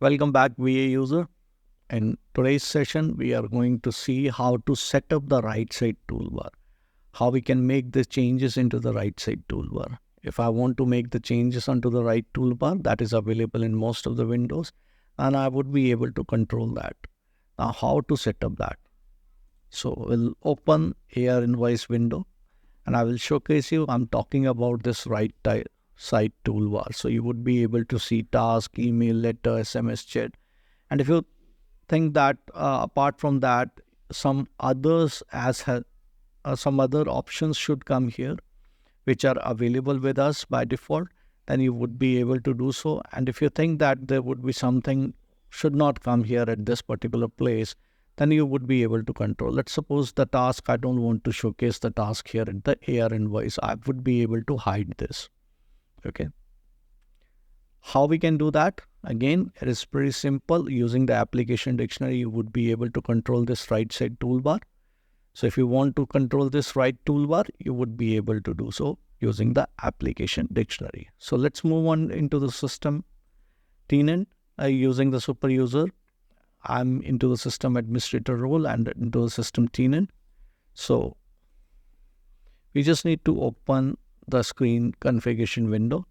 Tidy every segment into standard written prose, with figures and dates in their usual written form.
Welcome back, VA user. In today's session, we are going to see how to set up the right side toolbar, how we can make the changes into the right side toolbar. If I want to make the changes onto the right toolbar, that is available in most of the windows, and I would be able to control that. Now, how to set up that? So we'll open AR Invoice window, and I will showcase you. I'm talking about this right side toolbar. So you would be able to see task, email, letter, SMS, chat. And if you think that apart from that, some others some other options should come here, which are available with us by default, then you would be able to do so. And if you think that there would be something should not come here at this particular place, then you would be able to control. Let's suppose the task, I don't want to showcase the task here in the AR invoice. I would be able to hide this. Okay. How we can do that? Again, it is pretty simple. Using the application dictionary, you would be able to control this right side toolbar. So if you want to control this right toolbar, you would be able to do so using the application dictionary. So let's move on into the system tenant using the super user. I'm into the system administrator role and into the system tenant. So we just need to open the screen configuration window,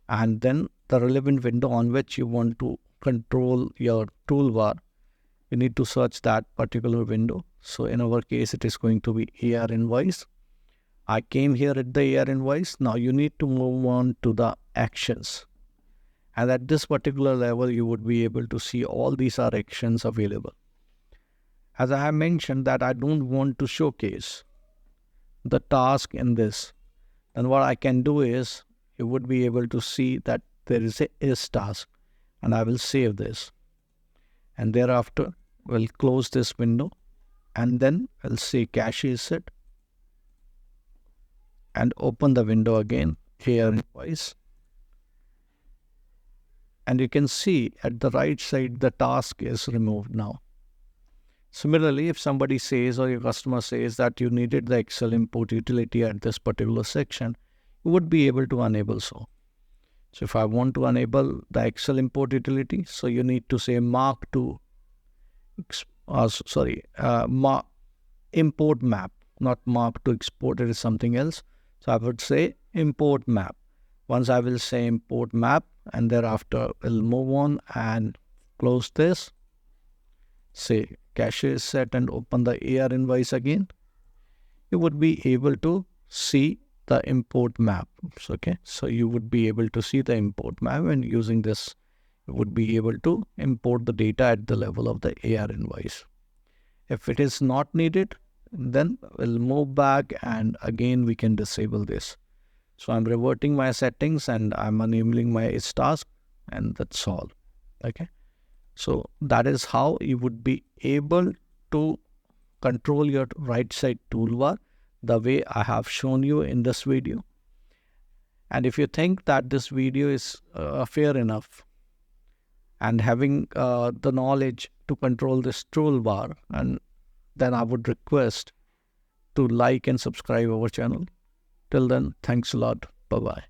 and then the relevant window on which you want to control your toolbar, you need to search that particular window. So in our case, it is going to be AR invoice. I came here at the AR invoice. Now you need to move on to the actions. And at this particular level, you would be able to see all these are actions available. As I have mentioned that I don't want to showcase the task in this, then what I can do is you would be able to see that there is a is task, and I will save this. And thereafter, we'll close this window, and then I'll say cache is set and open the window again here invoice. And you can see at the right side, the task is removed now. Similarly, if somebody says or your customer says that you needed the Excel import utility at this particular section, you would be able to enable so. So if I want to enable the Excel import utility, so you need to say mark to, import map, not mark to export, it is something else. So I would say import map. Once I will say import map, and thereafter we'll move on and close this. Say cache is set and open the AR invoice again. You would be able to see the import map. Okay, so you would be able to see the import map, and using this, you would be able to import the data at the level of the AR invoice. If it is not needed, then we'll move back and again we can disable this. So I'm reverting my settings and I'm enabling my is task, and that's all. Okay. So that is how you would be able to control your right side toolbar the way I have shown you in this video. And if you think that this video is fair enough and having the knowledge to control this toolbar, and then I would request to like and subscribe our channel. Till then, thanks a lot. Bye-bye.